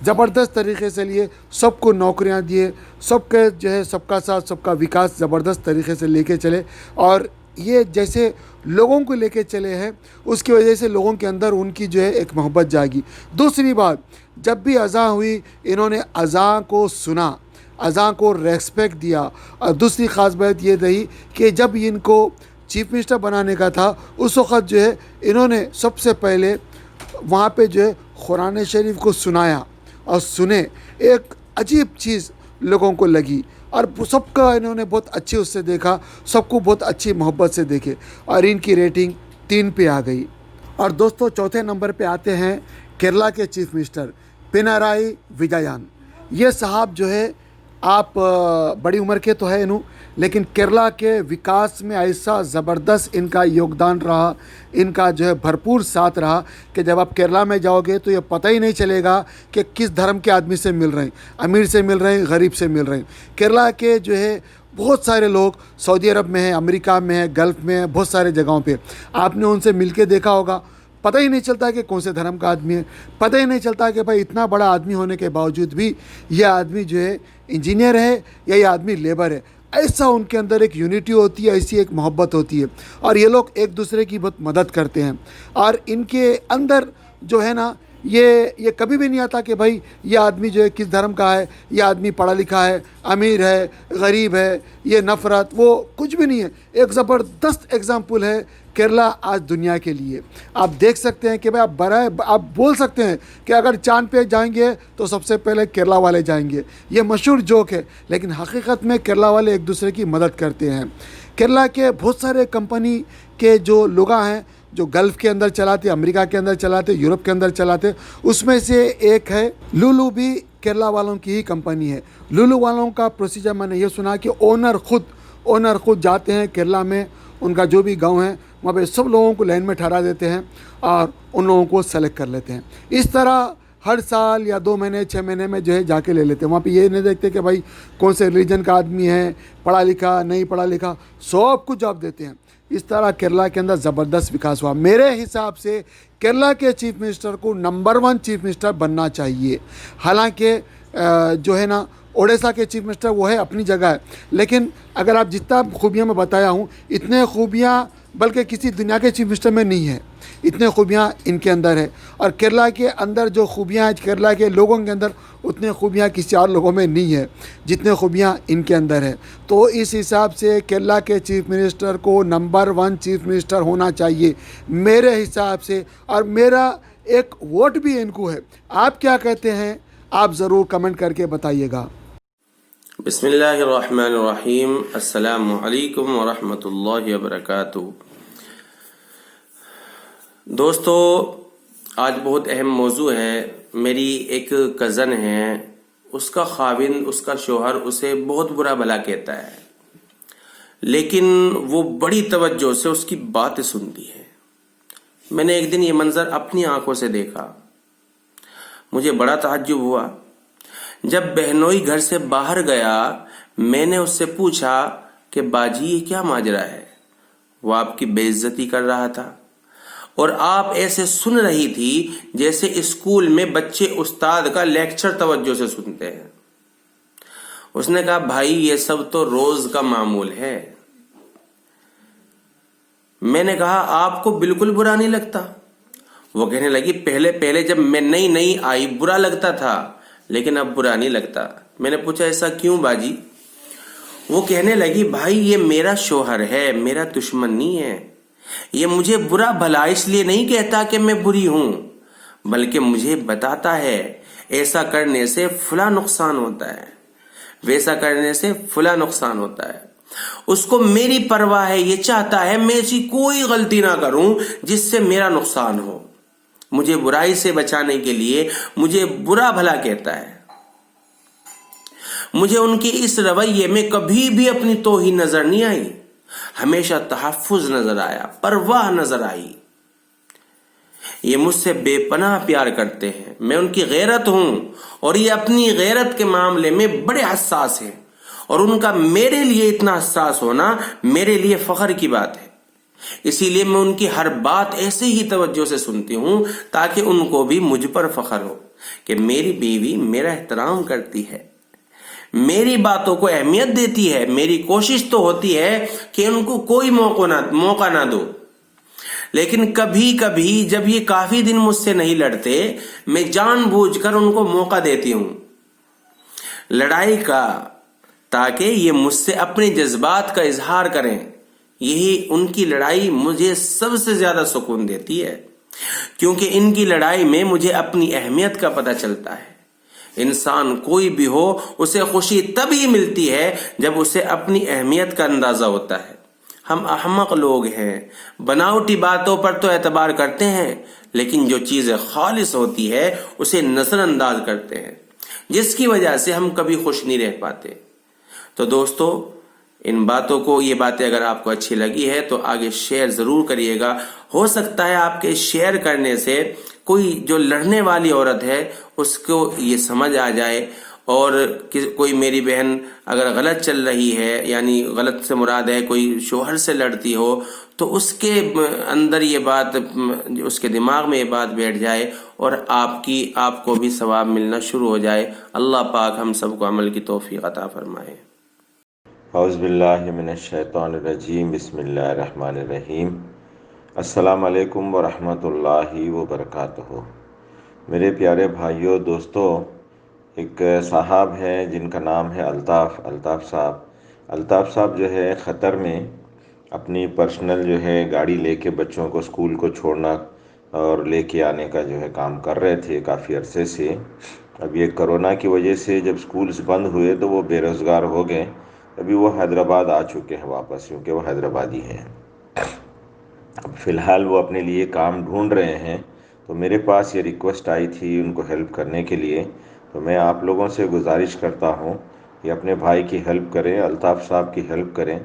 زبردست طریقے سے لیے، سب کو نوکریاں دیے، سب کے جو ہے سب کا ساتھ سب کا وکاس زبردست طریقے سے لے کے چلے، اور یہ جیسے لوگوں کو لے کے چلے ہیں اس کی وجہ سے لوگوں کے اندر ان کی جو ہے ایک محبت جاگی۔ دوسری بات، جب بھی اذان ہوئی انہوں نے اذان کو سنا، اذان کو ریسپیکٹ دیا، اور دوسری خاص بات یہ رہی کہ جب ان کو چیف منسٹر بنانے کا تھا اس وقت جو ہے انہوں نے سب سے پہلے وہاں پہ جو ہے قرآن شریف کو سنایا، اور سنے ایک عجیب چیز لوگوں کو لگی، اور سب کا انہوں نے بہت اچھے اس سے دیکھا، سب کو بہت اچھی محبت سے دیکھے، اور ان کی ریٹنگ 3 پہ آ گئی۔ اور دوستو چوتھے نمبر پہ آتے ہیں کیرلا کے چیف منسٹر پنارائی وجیان۔ یہ صاحب جو ہے آپ بڑی عمر کے تو ہے انہوں، لیکن کیرلا کے وکاس میں ایسا زبردست ان کا یوگدان رہا، ان کا جو ہے بھرپور ساتھ رہا کہ جب آپ کیرلا میں جاؤ گے تو یہ پتہ ہی نہیں چلے گا کہ کس دھرم کے آدمی سے مل رہے ہیں، امیر سے مل رہے ہیں، غریب سے مل رہے ہیں۔ کیرلا کے جو ہے بہت سارے لوگ سعودی عرب میں ہیں، امریکہ میں ہیں، گلف میں ہیں، بہت سارے جگہوں پہ آپ نے ان سے مل کے دیکھا ہوگا، پتہ ہی نہیں چلتا کہ کون سے دھرم کا آدمی ہے، پتہ ہی نہیں چلتا کہ بھائی اتنا بڑا آدمی ہونے کے باوجود بھی یہ آدمی جو ہے انجینئر ہے یا یہ آدمی لیبر ہے۔ ایسا ان کے اندر ایک یونٹی ہوتی ہے، ایسی ایک محبت ہوتی ہے، اور یہ لوگ ایک دوسرے کی بہت مدد کرتے ہیں، اور ان کے اندر جو ہے نا یہ کبھی بھی نہیں آتا کہ بھائی یہ آدمی جو ہے کس دھرم کا ہے، یہ آدمی پڑھا لکھا ہے، امیر ہے، غریب ہے، یہ نفرت، وہ کچھ بھی نہیں ہے۔ ایک زبردست ایگزامپل ہے کیرلا آج دنیا کے لیے۔ آپ دیکھ سکتے ہیں کہ بھائی آپ بول سکتے ہیں کہ اگر چاند پہ جائیں گے تو سب سے پہلے کیرلا والے جائیں گے، یہ مشہور جوک ہے، لیکن حقیقت میں کیرلا والے ایک دوسرے کی مدد کرتے ہیں۔ کیرلا کے بہت سارے کمپنی کے جو لوگ ہیں جو گلف کے اندر چلاتے، امریکہ کے اندر چلاتے، یورپ کے اندر چلاتے، اس میں سے ایک ہے لولو، بھی کیرلا والوں کی ہی کمپنی ہے۔ لولو والوں کا پروسیجر میں نے یہ سنا کہ اونر خود جاتے ہیں کیرلا میں، ان کا جو بھی گاؤں ہے وہاں پہ سب لوگوں کو لائن میں ٹھہرا دیتے ہیں اور ان لوگوں کو سلیکٹ کر لیتے ہیں۔ اس طرح ہر سال یا 2 مہینے 6 مہینے میں جو ہے جا کے لے لیتے ہیں۔ وہاں پہ یہ نہیں دیکھتے کہ بھائی کون سے ریلیجن کا آدمی ہے، پڑھا لکھا نہیں پڑھا لکھا، سب کچھ جاب دیتے ہیں۔ اس طرح کیرلا کے اندر زبردست وکاس ہوا۔ میرے حساب سے کیرلا کے چیف منسٹر کو نمبر 1 چیف منسٹر بننا چاہیے۔ حالانکہ جو ہے نا اوڈیشہ کے چیف منسٹر وہ ہے اپنی جگہ ہے، لیکن اگر آپ جتنا خوبیاں میں بتایا ہوں اتنے خوبیاں بلکہ کسی دنیا کے چیف منسٹر میں نہیں ہے، اتنے خوبیاں ان کے اندر ہے۔ اور کیرلا کے اندر جو خوبیاں ہیں کیرلا کے لوگوں کے اندر اتنے خوبیاں کسی اور لوگوں میں نہیں ہے جتنے خوبیاں ان کے اندر ہے۔ تو اس حساب سے کیرلا کے چیف منسٹر کو نمبر 1 چیف منسٹر ہونا چاہیے میرے حساب سے، اور میرا ایک ووٹ بھی ان کو ہے۔ آپ کیا کہتے ہیں؟ آپ ضرور کمنٹ کر کے بتائیے گا۔ بسم اللہ الرحمن الرحیم۔ السلام علیکم ورحمۃ اللہ وبرکاتہ۔ دوستو آج بہت اہم موضوع ہے۔ میری ایک کزن ہے، اس کا خاوند، اس کا شوہر اسے بہت برا بھلا کہتا ہے، لیکن وہ بڑی توجہ سے اس کی باتیں سنتی ہے۔ میں نے ایک دن یہ منظر اپنی آنکھوں سے دیکھا، مجھے بڑا تعجب ہوا۔ جب بہنوئی گھر سے باہر گیا میں نے اس سے پوچھا کہ باجی یہ کیا ماجرا ہے؟ وہ آپ کی بے عزتی کر رہا تھا اور آپ ایسے سن رہی تھی جیسے اسکول میں بچے استاد کا لیکچر توجہ سے سنتے ہیں۔ اس نے کہا بھائی یہ سب تو روز کا معمول ہے۔ میں نے کہا آپ کو بالکل برا نہیں لگتا؟ وہ کہنے لگی پہلے جب میں نئی آئی برا لگتا تھا، لیکن اب برا نہیں لگتا۔ میں نے پوچھا ایسا کیوں باجی؟ وہ کہنے لگی بھائی یہ میرا شوہر ہے، میرا دشمن نہیں ہے، یہ مجھے برا بھلا اس لیے نہیں کہتا کہ میں بری ہوں، بلکہ مجھے بتاتا ہے ایسا کرنے سے فلاں نقصان ہوتا ہے، ویسا کرنے سے فلاں نقصان ہوتا ہے۔ اس کو میری پرواہ ہے، یہ چاہتا ہے میں ایسی کوئی غلطی نہ کروں جس سے میرا نقصان ہو، مجھے برائی سے بچانے کے لیے مجھے برا بھلا کہتا ہے۔ مجھے ان کے اس رویے میں کبھی بھی اپنی توہین نظر نہیں آئی، ہمیشہ تحفظ نظر آیا، پرواہ نظر آئی۔ یہ مجھ سے بے پناہ پیار کرتے ہیں، میں ان کی غیرت ہوں اور یہ اپنی غیرت کے معاملے میں بڑے حساس ہیں، اور ان کا میرے لیے اتنا حساس ہونا میرے لیے فخر کی بات ہے۔ اسی لیے میں ان کی ہر بات ایسے ہی توجہ سے سنتی ہوں تاکہ ان کو بھی مجھ پر فخر ہو کہ میری بیوی میرا احترام کرتی ہے، میری باتوں کو اہمیت دیتی ہے۔ میری کوشش تو ہوتی ہے کہ ان کو کوئی موقع نہ دو، لیکن کبھی کبھی جب یہ کافی دن مجھ سے نہیں لڑتے، میں جان بوجھ کر ان کو موقع دیتی ہوں لڑائی کا، تاکہ یہ مجھ سے اپنے جذبات کا اظہار کریں۔ یہی ان کی لڑائی مجھے سب سے زیادہ سکون دیتی ہے، کیونکہ ان کی لڑائی میں مجھے اپنی اہمیت کا پتہ چلتا ہے۔ انسان کوئی بھی ہو، اسے خوشی تبھی ملتی ہے جب اسے اپنی اہمیت کا اندازہ ہوتا ہے۔ ہم احمق لوگ ہیں، بناوٹی باتوں پر تو اعتبار کرتے ہیں، لیکن جو چیز خالص ہوتی ہے اسے نظر انداز کرتے ہیں، جس کی وجہ سے ہم کبھی خوش نہیں رہ پاتے۔ تو دوستو، ان باتوں کو، یہ باتیں اگر آپ کو اچھی لگی ہے تو آگے شیئر ضرور کریے گا۔ ہو سکتا ہے آپ کے شیئر کرنے سے کوئی جو لڑنے والی عورت ہے اس کو یہ سمجھ آ جائے، اور کوئی میری بہن اگر غلط چل رہی ہے، یعنی غلط سے مراد ہے کوئی شوہر سے لڑتی ہو، تو اس کے اندر یہ بات، اس کے دماغ میں یہ بات بیٹھ جائے اور آپ کو بھی ثواب ملنا شروع ہو جائے۔ اللہ پاک ہم سب کو عمل کی توفیق عطا فرمائے۔ اعوذ باللہ من الشیطان الرجیم، بسم اللہ الرحمن الرحیم۔ السلام علیکم ورحمۃ اللہ وبرکاتہ۔ میرے پیارے بھائیوں، دوستو، ایک صاحب ہیں جن کا نام ہے الطاف صاحب۔ الطاف صاحب جو ہے قطر میں اپنی پرسنل جو ہے گاڑی لے کے بچوں کو اسکول کو چھوڑنا اور لے کے آنے کا جو ہے کام کر رہے تھے کافی عرصے سے۔ اب یہ کرونا کی وجہ سے جب اسکولز بند ہوئے تو وہ بے روزگار ہو گئے۔ ابھی وہ حیدرآباد آ چکے ہیں واپس، کیونکہ وہ حیدرآبادی ہیں۔ اب فی الحال وہ اپنے لیے کام ڈھونڈ رہے ہیں، تو میرے پاس یہ ریکویسٹ آئی تھی ان کو ہیلپ کرنے کے لیے۔ تو میں آپ لوگوں سے گزارش کرتا ہوں کہ اپنے بھائی کی ہیلپ کریں، الطاف صاحب کی ہیلپ کریں۔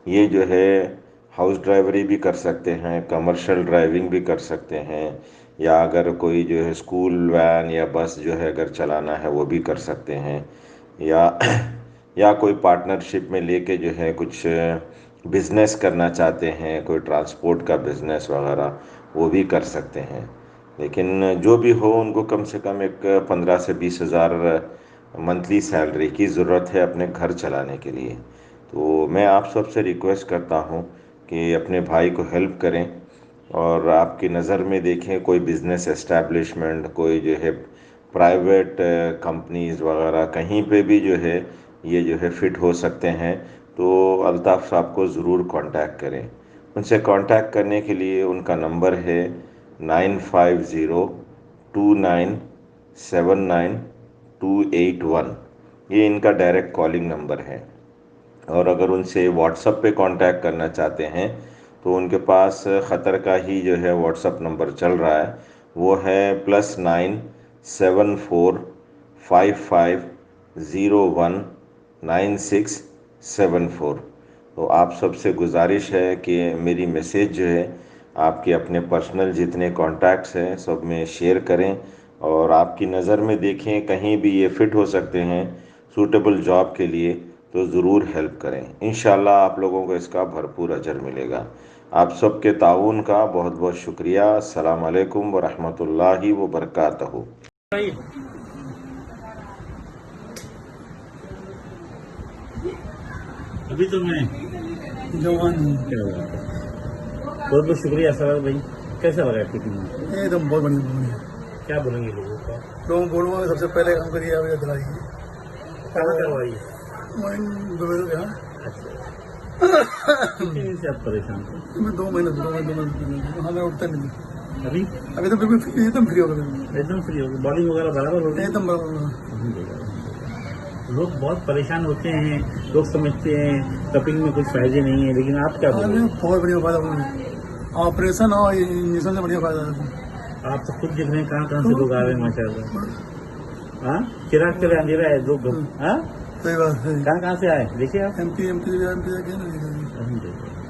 یہ جو ہے ہاؤس ڈرائیوری بھی کر سکتے ہیں، کمرشل ڈرائیونگ بھی کر سکتے ہیں، یا اگر کوئی جو ہے اسکول وین یا بس جو ہے اگر چلانا ہے وہ بھی کر سکتے ہیں، یا کوئی پارٹنرشپ میں لے کے جو ہے کچھ بزنس کرنا چاہتے ہیں، کوئی ٹرانسپورٹ کا بزنس وغیرہ، وہ بھی کر سکتے ہیں۔ لیکن جو بھی ہو، ان کو کم سے کم ایک 15 سے 20 ہزار منتھلی سیلری کی ضرورت ہے اپنے گھر چلانے کے لیے۔ تو میں آپ سب سے ریکویسٹ کرتا ہوں کہ اپنے بھائی کو ہیلپ کریں، اور آپ کی نظر میں دیکھیں کوئی بزنس اسٹیبلشمنٹ، کوئی جو ہے پرائیویٹ کمپنیز وغیرہ، کہیں پہ بھی جو ہے یہ جو ہے فٹ ہو سکتے ہیں، تو الطاف صاحب کو ضرور کانٹیکٹ کریں۔ ان سے کانٹیکٹ کرنے کے لیے ان کا نمبر ہے 9502979281۔ یہ ان کا ڈائریکٹ کالنگ نمبر ہے۔ اور اگر ان سے واٹس ایپ پہ کانٹیکٹ کرنا چاہتے ہیں تو ان کے پاس قطر کا ہی جو ہے واٹس ایپ نمبر چل رہا ہے، وہ ہے +97455019674۔ تو آپ سب سے گزارش ہے کہ میری میسیج جو ہے آپ کے اپنے پرسنل جتنے کانٹیکٹس ہیں سب میں شیئر کریں، اور آپ کی نظر میں دیکھیں کہیں بھی یہ فٹ ہو سکتے ہیں سوٹیبل جاب کے لیے، تو ضرور ہیلپ کریں۔ انشاءاللہ آپ لوگوں کو اس کا بھرپور اجر ملے گا۔ آپ سب کے تعاون کا بہت بہت شکریہ۔ السلام علیکم ورحمۃ اللہ وبرکاتہ۔ ابھی تو میں جوان ہوں۔ بہت بہت شکریہ سرار بھائی۔ کیسا لگا آپ کی ٹیم؟ ایک دم بہت بڑھیا کیا بولیں گے لوگوں کو؟ لوگوں بولوں گا سب سے پہلے کام کریے آپ دلائی کہاں کروائی؟ کتنے دن سے آپ پریشان تھے؟ میں 2 مہینے ہمیں اٹھتا نہیں ابھی ابھی تو بالکل ایک دم فری ہو گیا، ایک دم فری ہو گئی، بالنگ وغیرہ برابر ہو گئی؟ ایک دم برابر۔ لوگ بہت پریشان ہوتے ہیں، لوگ سمجھتے ہیں کپنگ میں کچھ فائدے نہیں ہیں، لیکن آپ کیا بولیں گے؟ بہت بڑھیا فائدہ آپریشن اور انجیکشن سے بڑھیا فائدہ ہے۔ آپ تو خود دیکھ رہے ہیں کہاں کہاں سے لوگ آ رہے ہیں ماشاء اللہ۔ ہاں، چراغ چلے اندھیرا ہے لوگ۔ ہاں، صحیح بات ہے۔ کہاں کہاں سے آئے دیکھیے آپ؟ ایم پی سے بھی الحمد للہ۔